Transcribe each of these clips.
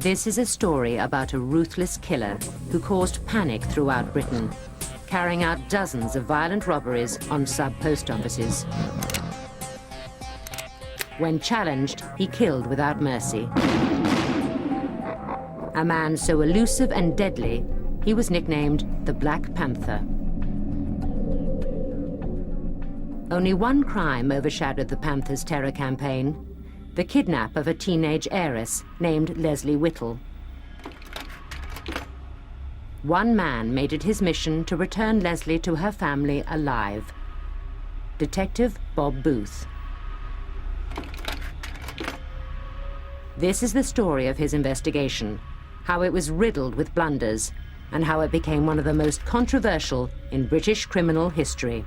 This is a story about a ruthless killer who caused panic throughout Britain, carrying out dozens of violent robberies on sub-post offices. When challenged, he killed without mercy. A man so elusive and deadly, he was nicknamed the Black Panther. Only one crime overshadowed the Panther's terror campaign: the kidnap of a teenage heiress named Lesley Whittle. One man made it his mission to return Lesley to her family alive: Detective Bob Booth. This is the story of his investigation, how it was riddled with blunders, and how it became one of the most controversial in British criminal history.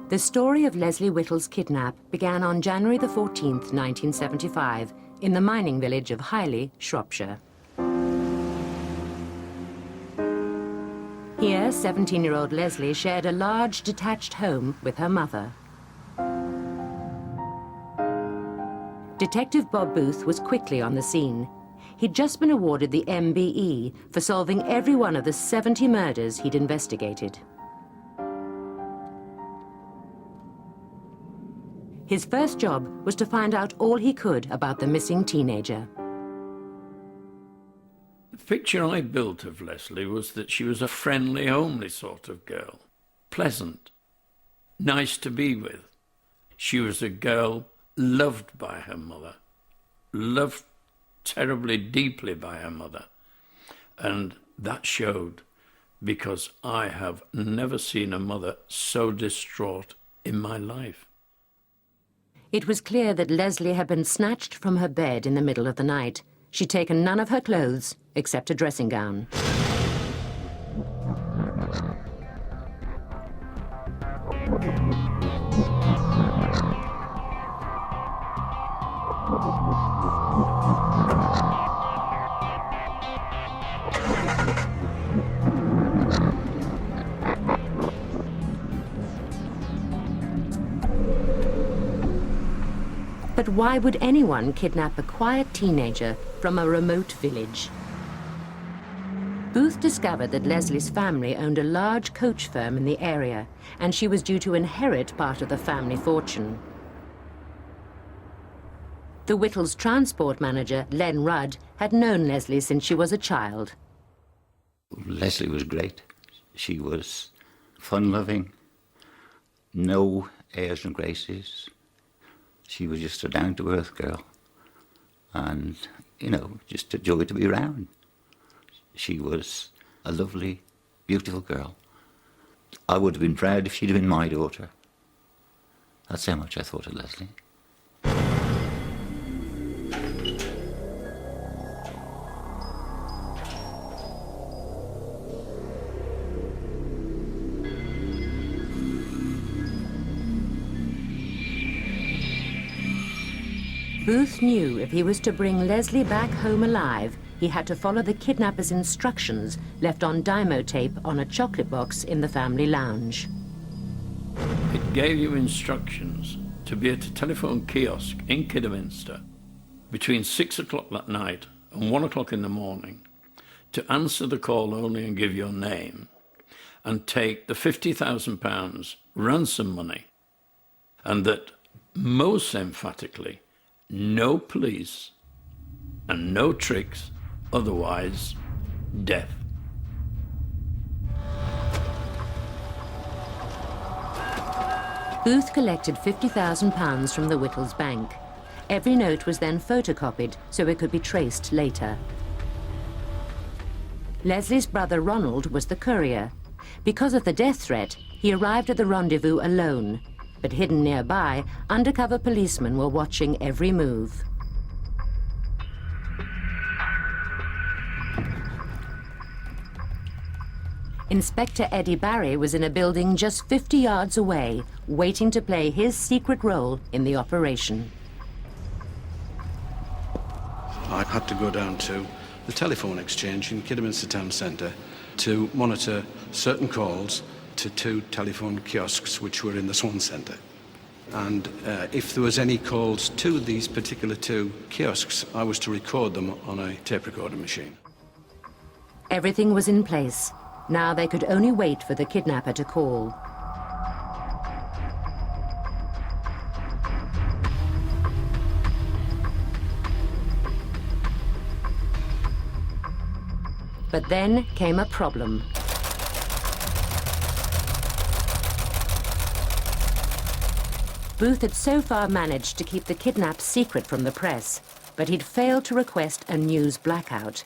The story of Lesley Whittle's kidnap began on January the 14th, 1975, in the mining village of Heiress, Shropshire. Here, 17-year-old Lesley shared a large detached home with her mother. Detective Bob Booth was quickly on the scene. He'd just been awarded the MBE for solving every one of the 70 murders he'd investigated. His first job was to find out all he could about the missing teenager. The picture I built of Lesley was that she was a friendly, homely sort of girl. Pleasant, nice to be with. She was a girl loved by her mother, loved terribly deeply by her mother. And that showed, because I have never seen a mother so distraught in my life. It was clear that Lesley had been snatched from her bed in the middle of the night. She'd taken none of her clothes except a dressing gown. But why would anyone kidnap a quiet teenager from a remote village? Booth discovered that Lesley's family owned a large coach firm in the area, and she was due to inherit part of the family fortune. The Whittles' transport manager, Len Rudd, had known Lesley since she was a child. Lesley was great. She was fun-loving, no airs and graces. She was just a down-to-earth girl and, you know, just a joy to be around. She was a lovely, beautiful girl. I would have been proud if she'd have been my daughter. That's how much I thought of Lesley. Booth knew if he was to bring Lesley back home alive, he had to follow the kidnapper's instructions left on dymo tape on a chocolate box in the family lounge. It gave you instructions to be at a telephone kiosk in Kidderminster between 6 o'clock that night and 1 o'clock in the morning, to answer the call only and give your name, and take the £50,000 ransom money, and that most emphatically, no police and no tricks, otherwise death. Booth collected £50,000 from the Whittles' bank. Every note was then photocopied so it could be traced later. Lesley's brother Ronald was the courier. Because of the death threat, he arrived at the rendezvous alone. But hidden nearby, undercover policemen were watching every move. Inspector Eddie Barry was in a building just 50 yards away, waiting to play his secret role in the operation. I had to go down to the telephone exchange in Kidderminster Town Centre to monitor certain calls to 2 telephone kiosks which were in the Swan Centre. And if there was any calls to these particular 2 kiosks, I was to record them on a tape recorder machine. Everything was in place. Now they could only wait for the kidnapper to call. But then came a problem. Booth had so far managed to keep the kidnap secret from the press, but he'd failed to request a news blackout.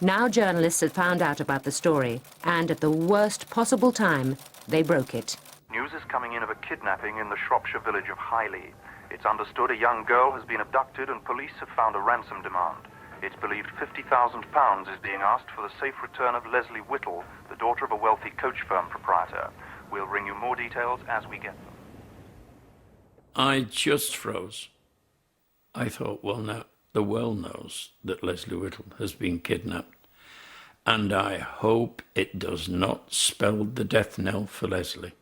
Now journalists had found out about the story, and at the worst possible time, they broke it. News is coming in of a kidnapping in the Shropshire village of Highley. It's understood a young girl has been abducted and police have found a ransom demand. It's believed £50,000 is being asked for the safe return of Lesley Whittle, the daughter of a wealthy coach firm proprietor. We'll bring you more details as we get them. I just froze. I thought, well, now the world knows that Lesley Whittle has been kidnapped, and I hope it does not spell the death knell for Lesley.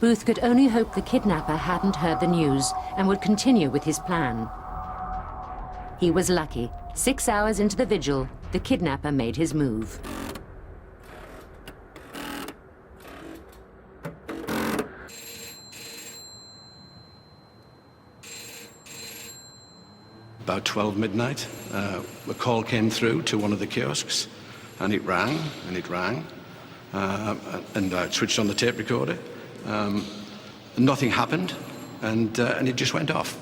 Booth could only hope the kidnapper hadn't heard the news and would continue with his plan. He was lucky. 6 hours into the vigil, the kidnapper made his move. About 12 midnight, a call came through to one of the kiosks, and it rang, and it rang, and I switched on the tape recorder. Nothing happened, and it just went off.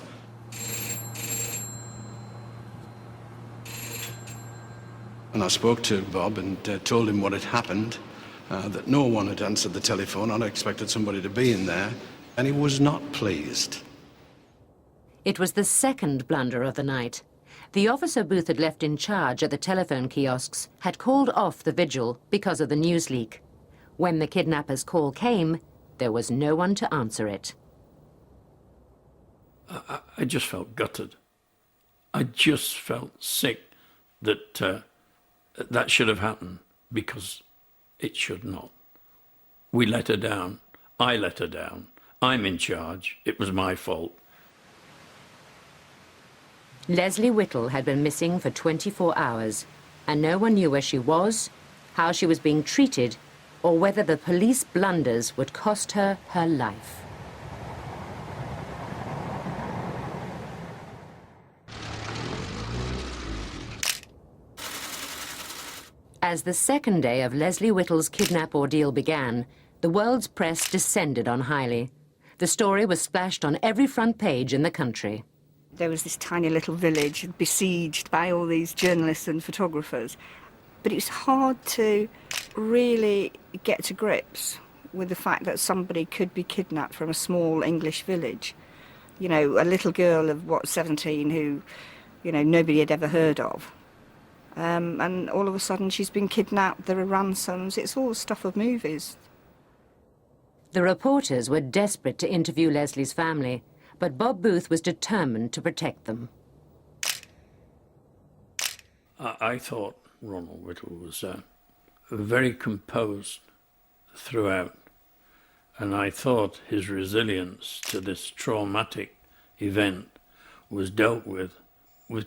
And I spoke to Bob and told him what had happened, that no one had answered the telephone. I expected somebody to be in there, and he was not pleased. It was the second blunder of the night. The officer Booth had left in charge at the telephone kiosks had called off the vigil because of the news leak. When the kidnapper's call came, there was no one to answer it. I just felt gutted. I just felt sick that that should have happened, because it should not. We let her down. I let her down. I'm in charge. It was my fault. Lesley Whittle had been missing for 24 hours, and no one knew where she was, how she was being treated, or whether the police blunders would cost her her life. As the second day of Lesley Whittle's kidnap ordeal began, the world's press descended on Highley. The story was splashed on every front page in the country. There was this tiny little village besieged by all these journalists and photographers. But it was hard to really get to grips with the fact that somebody could be kidnapped from a small English village. You know, a little girl of, 17 who, nobody had ever heard of. And all of a sudden she's been kidnapped, there are ransoms, it's all stuff of movies. The reporters were desperate to interview Lesley's family, but Bob Booth was determined to protect them. I thought Ronald Whittle was very composed throughout, and I thought his resilience to this traumatic event was dealt with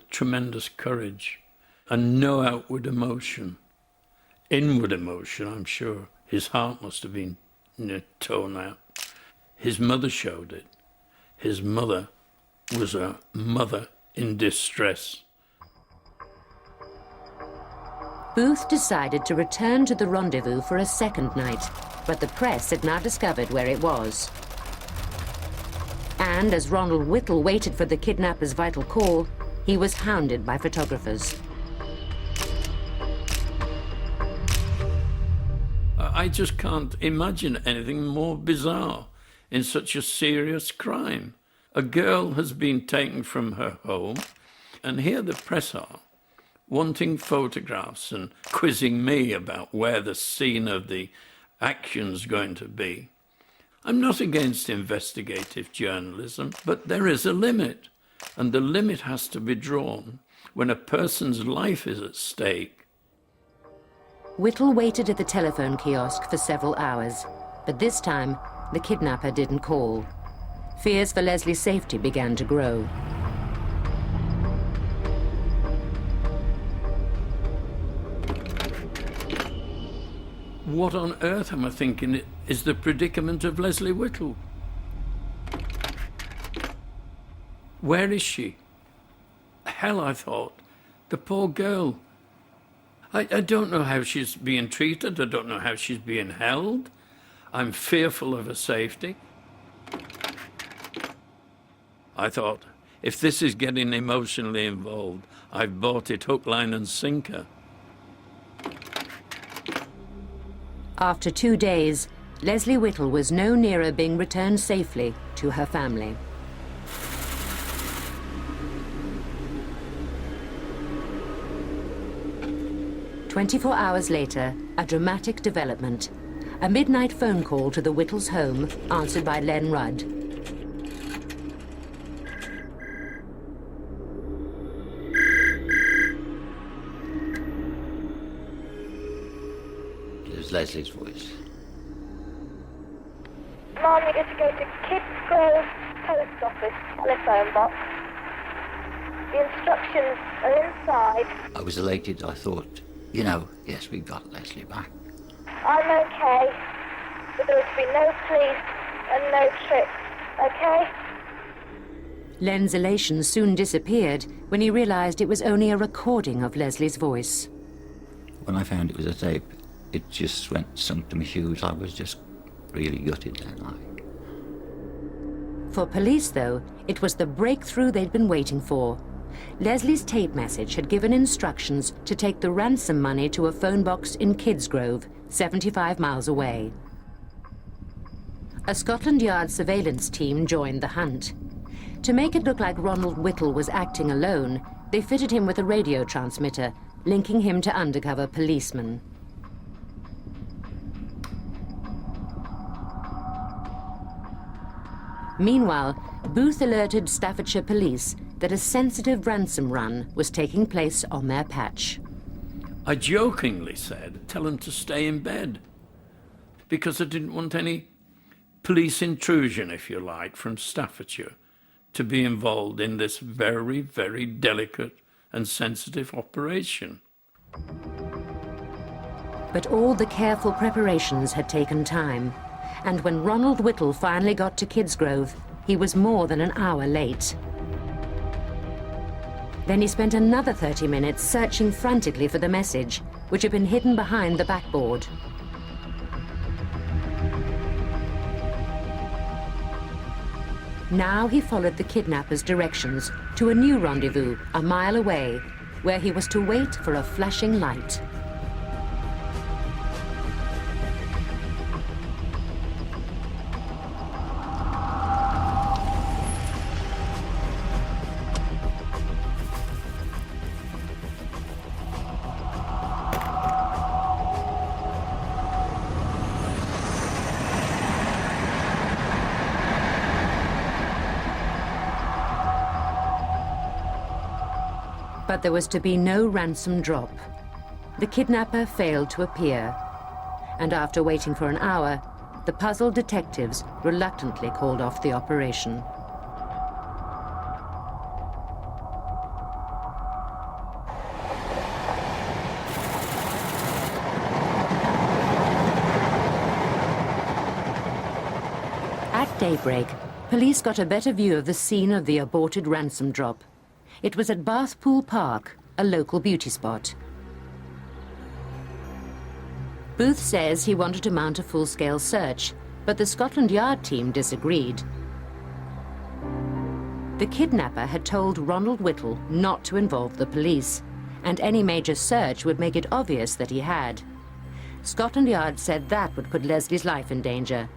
tremendous courage and no outward emotion. Inward emotion, I'm sure. His heart must have been torn out. His mother showed it. His mother was a mother in distress. Booth decided to return to the rendezvous for a second night, but the press had now discovered where it was. And as Ronald Whittle waited for the kidnapper's vital call, he was hounded by photographers. I just can't imagine anything more bizarre in such a serious crime. A girl has been taken from her home, and here the press are, wanting photographs and quizzing me about where the scene of the action's going to be. I'm not against investigative journalism, but there is a limit, and the limit has to be drawn when a person's life is at stake. Whittle waited at the telephone kiosk for several hours, but this time the kidnapper didn't call. Fears for Leslie's safety began to grow. What on earth am I thinking is the predicament of Lesley Whittle? Where is she? Hell, I thought. The poor girl. I don't know how she's being treated. I don't know how she's being held. I'm fearful of her safety. I thought, if this is getting emotionally involved, I've bought it hook, line and sinker. After 2 days, Lesley Whittle was no nearer being returned safely to her family. "24 hours later, a dramatic development. A midnight phone call to the Whittles' home, answered by Len Rudd. It was Leslie's voice. Mom, you get to go to Kids Grove Post Office telephone box. The instructions are inside. I was elated. I thought, you know, yes, we got Lesley back. I'm okay, but there is to be no police and no trips, okay? Len's elation soon disappeared when he realized it was only a recording of Leslie's voice. When I found it was a tape, it just sunk to my shoes. I was just really gutted that night. For police, though, it was the breakthrough they'd been waiting for. Leslie's tape message had given instructions to take the ransom money to a phone box in Kidsgrove, 75 miles away. A Scotland Yard surveillance team joined the hunt. To make it look like Ronald Whittle was acting alone, they fitted him with a radio transmitter, linking him to undercover policemen. Meanwhile, Booth alerted Staffordshire police that a sensitive ransom run was taking place on their patch. I jokingly said, tell them to stay in bed, because I didn't want any police intrusion, if you like, from Staffordshire to be involved in this very, very delicate and sensitive operation. But all the careful preparations had taken time, and when Ronald Whittle finally got to Kidsgrove, he was more than an hour late. Then he spent another 30 minutes searching frantically for the message, which had been hidden behind the backboard. Now he followed the kidnapper's directions to a new rendezvous a mile away, where he was to wait for a flashing light. But there was to be no ransom drop. The kidnapper failed to appear, and after waiting for an hour, the puzzled detectives reluctantly called off the operation. At daybreak, police got a better view of the scene of the aborted ransom drop. It was at Bathpool Park, a local beauty spot. Booth says he wanted to mount a full-scale search, but the Scotland Yard team disagreed. The kidnapper had told Ronald Whittle not to involve the police, and any major search would make it obvious that he had. Scotland Yard said that would put Leslie's life in danger,